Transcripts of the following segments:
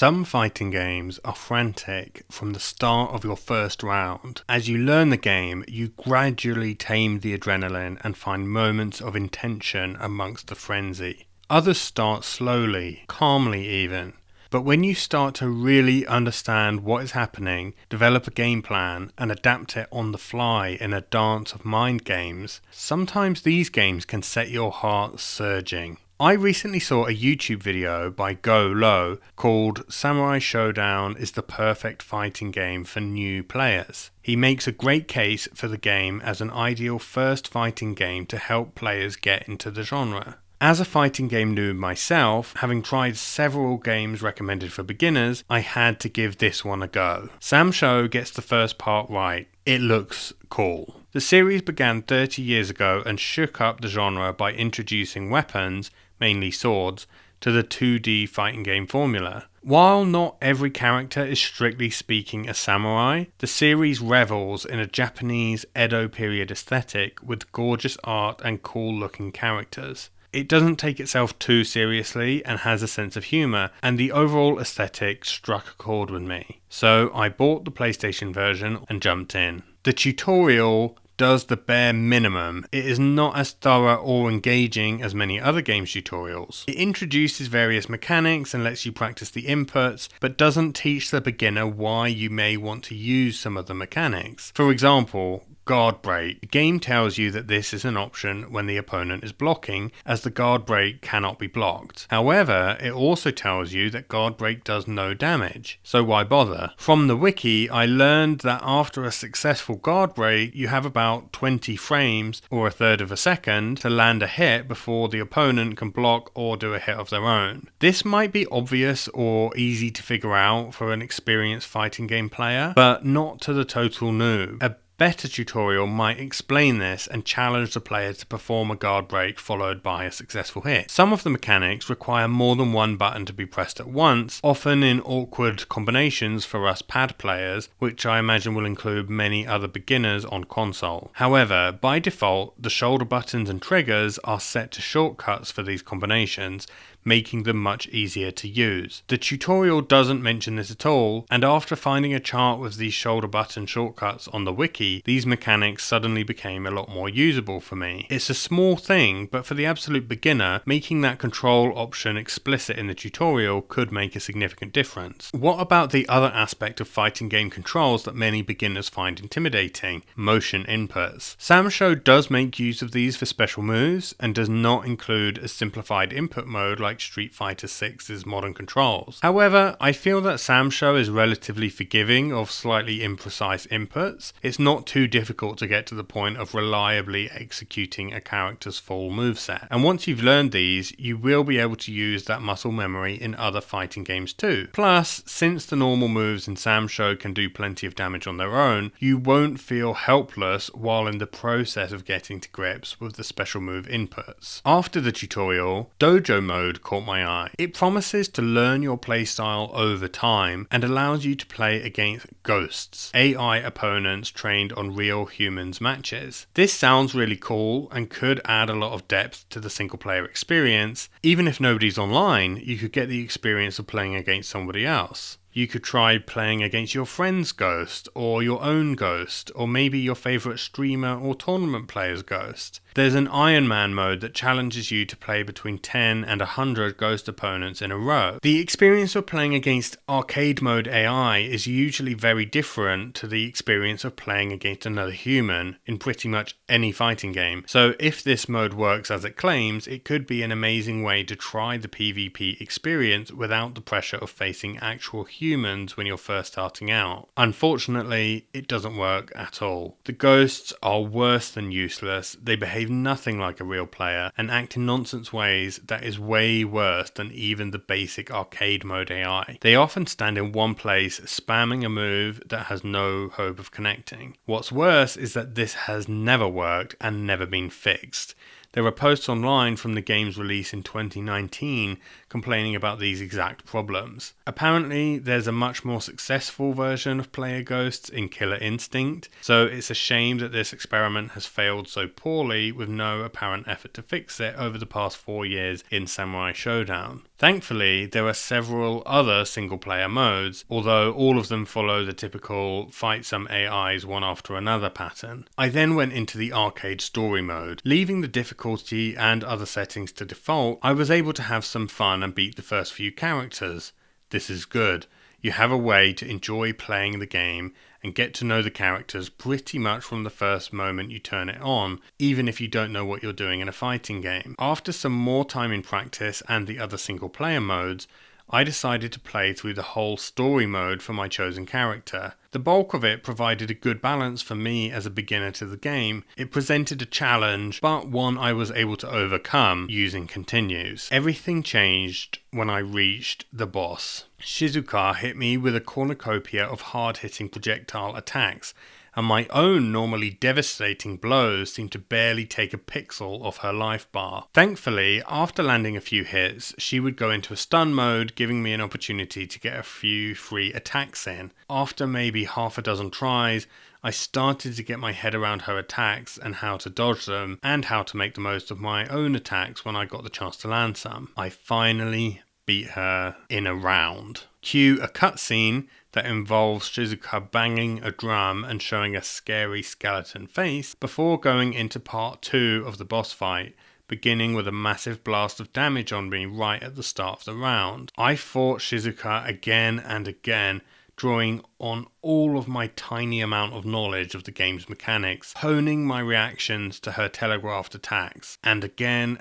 Some fighting games are frantic from the start of your first round. As you learn the game, you gradually tame the adrenaline and find moments of intention amongst the frenzy. Others start slowly, calmly even. But when you start to really understand what is happening, develop a game plan, and adapt it on the fly in a dance of mind games, sometimes these games can set your heart surging. I recently saw a YouTube video by Go Low called Samurai Shodown is the perfect fighting game for new players. He makes a great case for the game as an ideal first fighting game to help players get into the genre. As a fighting game noob myself, having tried several games recommended for beginners, I had to give this one a go. SamSho gets the first part right. It looks cool. The series began 30 years ago and shook up the genre by introducing weapons, mainly swords, to the 2D fighting game formula. While not every character is strictly speaking a samurai, the series revels in a Japanese Edo-period aesthetic with gorgeous art and cool looking characters. It doesn't take itself too seriously and has a sense of humour, and the overall aesthetic struck a chord with me. So I bought the PlayStation version and jumped in. The tutorial does the bare minimum. It is not as thorough or engaging as many other games tutorials. It introduces various mechanics and lets you practice the inputs, but doesn't teach the beginner why you may want to use some of the mechanics. For example, guard break. The game tells you that this is an option when the opponent is blocking, as the guard break cannot be blocked. However, it also tells you that guard break does no damage, so why bother? From the wiki, I learned that after a successful guard break, you have about 20 frames, or a third of a second, to land a hit before the opponent can block or do a hit of their own. This might be obvious or easy to figure out for an experienced fighting game player, but not to the total noob. A better tutorial might explain this and challenge the player to perform a guard break followed by a successful hit. Some of the mechanics require more than one button to be pressed at once, often in awkward combinations for us pad players, which I imagine will include many other beginners on console. However, by default, the shoulder buttons and triggers are set to shortcuts for these combinations, making them much easier to use. The tutorial doesn't mention this at all, and after finding a chart with these shoulder button shortcuts on the wiki, these mechanics suddenly became a lot more usable for me. It's a small thing, but for the absolute beginner, making that control option explicit in the tutorial could make a significant difference. What about the other aspect of fighting game controls that many beginners find intimidating? Motion inputs. SamSho does make use of these for special moves, and does not include a simplified input mode like Street Fighter VI's modern controls. However, I feel that SamSho is relatively forgiving of slightly imprecise inputs. It's not too difficult to get to the point of reliably executing a character's full moveset. And once you've learned these, you will be able to use that muscle memory in other fighting games too. Plus, since the normal moves in SamSho can do plenty of damage on their own, you won't feel helpless while in the process of getting to grips with the special move inputs. After the tutorial, Dojo mode caught my eye. It promises to learn your playstyle over time and allows you to play against ghosts, AI opponents trained on real humans matches. This sounds really cool and could add a lot of depth to the single player experience. Even if nobody's online, you could get the experience of playing against somebody else. You could try playing against your friend's ghost, or your own ghost, or maybe your favourite streamer or tournament player's ghost. There's an Iron Man mode that challenges you to play between 10 and 100 ghost opponents in a row. The experience of playing against arcade mode AI is usually very different to the experience of playing against another human in pretty much any fighting game. So if this mode works as it claims, it could be an amazing way to try the PvP experience without the pressure of facing actual humans when you're first starting out. Unfortunately, it doesn't work at all. The ghosts are worse than useless. They behave nothing like a real player and act in nonsense ways that is way worse than even the basic arcade mode AI. They often stand in one place spamming a move that has no hope of connecting. What's worse is that this has never worked and never been fixed. There are posts online from the game's release in 2019 complaining about these exact problems. Apparently, there's a much more successful version of player ghosts in Killer Instinct, so it's a shame that this experiment has failed so poorly with no apparent effort to fix it over the past 4 years in Samurai Shodown. Thankfully, there are several other single-player modes, although all of them follow the typical fight some AIs one after another pattern. I then went into the arcade story mode. Leaving the difficulty and other settings to default, I was able to have some fun and beat the first few characters. This is good. You have a way to enjoy playing the game and get to know the characters pretty much from the first moment you turn it on, even if you don't know what you're doing in a fighting game. After some more time in practice and the other single player modes, I decided to play through the whole story mode for my chosen character. The bulk of it provided a good balance for me as a beginner to the game. It presented a challenge, but one I was able to overcome using continues. Everything changed when I reached the boss. Shizuka hit me with a cornucopia of hard-hitting projectile attacks, and my own normally devastating blows seemed to barely take a pixel off her life bar. Thankfully, after landing a few hits, she would go into a stun mode, giving me an opportunity to get a few free attacks in. After maybe half a dozen tries, I started to get my head around her attacks and how to dodge them, and how to make the most of my own attacks when I got the chance to land some. I finally beat her in a round. Cue a cutscene that involves Shizuka banging a drum and showing a scary skeleton face before going into part 2 of the boss fight, beginning with a massive blast of damage on me right at the start of the round. I fought Shizuka again and again, drawing on all of my tiny amount of knowledge of the game's mechanics, honing my reactions to her telegraphed attacks, and again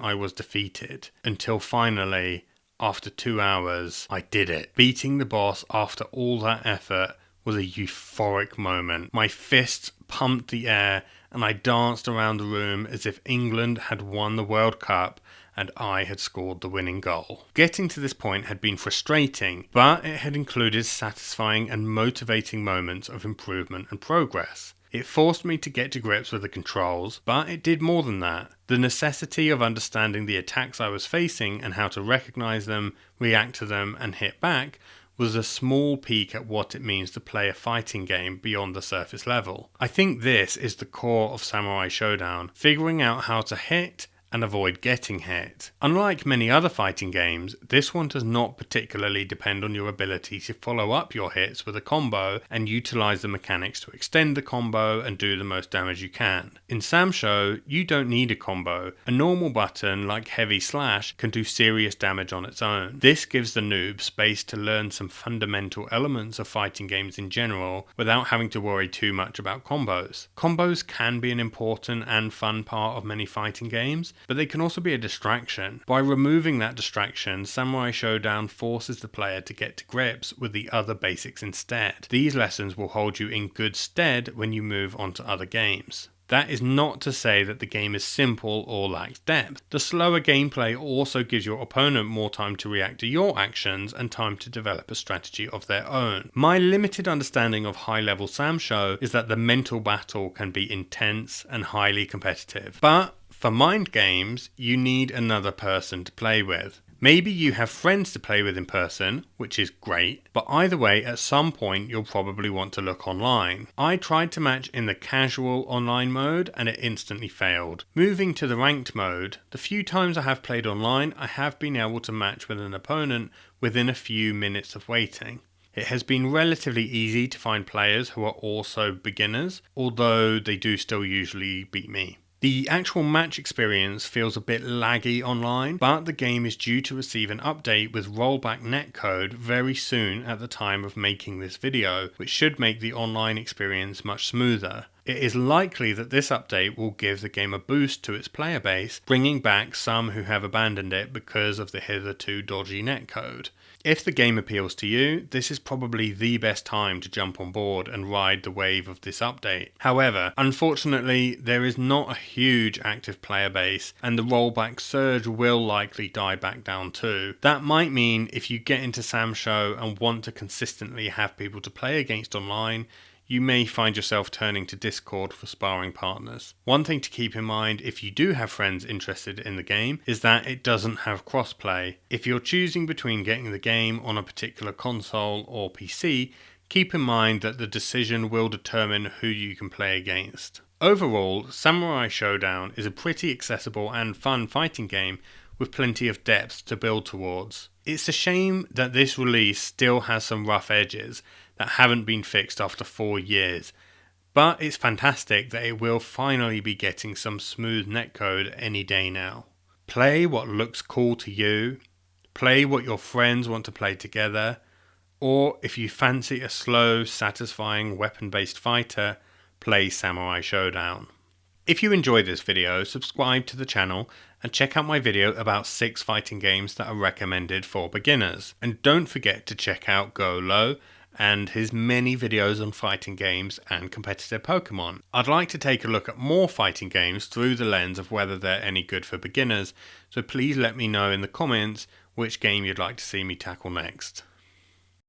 I was defeated, until finally, after 2 hours, I did it. Beating the boss after all that effort was a euphoric moment. My fists pumped the air and I danced around the room as if England had won the World Cup and I had scored the winning goal. Getting to this point had been frustrating, but it had included satisfying and motivating moments of improvement and progress. It forced me to get to grips with the controls, but it did more than that. The necessity of understanding the attacks I was facing and how to recognize them, react to them, and hit back was a small peek at what it means to play a fighting game beyond the surface level. I think this is the core of Samurai Shodown, figuring out how to hit and avoid getting hit. Unlike many other fighting games, this one does not particularly depend on your ability to follow up your hits with a combo and utilize the mechanics to extend the combo and do the most damage you can. In SamSho, you don't need a combo. A normal button like heavy slash can do serious damage on its own. This gives the noob space to learn some fundamental elements of fighting games in general without having to worry too much about combos. Combos can be an important and fun part of many fighting games, but they can also be a distraction. By removing that distraction, Samurai Shodown forces the player to get to grips with the other basics instead. These lessons will hold you in good stead when you move on to other games. That is not to say that the game is simple or lacks depth. The slower gameplay also gives your opponent more time to react to your actions and time to develop a strategy of their own. My limited understanding of high-level SamSho is that the mental battle can be intense and highly competitive. But for mind games, you need another person to play with. Maybe you have friends to play with in person, which is great, but either way, at some point you'll probably want to look online. I tried to match in the casual online mode and it instantly failed. Moving to the ranked mode, the few times I have played online, I have been able to match with an opponent within a few minutes of waiting. It has been relatively easy to find players who are also beginners, although they do still usually beat me. The actual match experience feels a bit laggy online, but the game is due to receive an update with rollback netcode very soon at the time of making this video, which should make the online experience much smoother. It is likely that this update will give the game a boost to its player base, bringing back some who have abandoned it because of the hitherto dodgy netcode. If the game appeals to you, this is probably the best time to jump on board and ride the wave of this update. However, unfortunately, there is not a huge active player base, and the rollback surge will likely die back down too. That might mean if you get into SamSho and want to consistently have people to play against online, you may find yourself turning to Discord for sparring partners. One thing to keep in mind if you do have friends interested in the game is that it doesn't have crossplay. If you're choosing between getting the game on a particular console or PC, keep in mind that the decision will determine who you can play against. Overall, Samurai Shodown is a pretty accessible and fun fighting game with plenty of depth to build towards. It's a shame that this release still has some rough edges that haven't been fixed after 4 years, but it's fantastic that it will finally be getting some smooth netcode any day now. Play what looks cool to you, play what your friends want to play together, or if you fancy a slow, satisfying weapon-based fighter, play Samurai Shodown. If you enjoyed this video, subscribe to the channel and check out my video about 6 fighting games that are recommended for beginners. And don't forget to check out Go Low and his many videos on fighting games and competitive Pokemon. I'd like to take a look at more fighting games through the lens of whether they're any good for beginners, so please let me know in the comments which game you'd like to see me tackle next.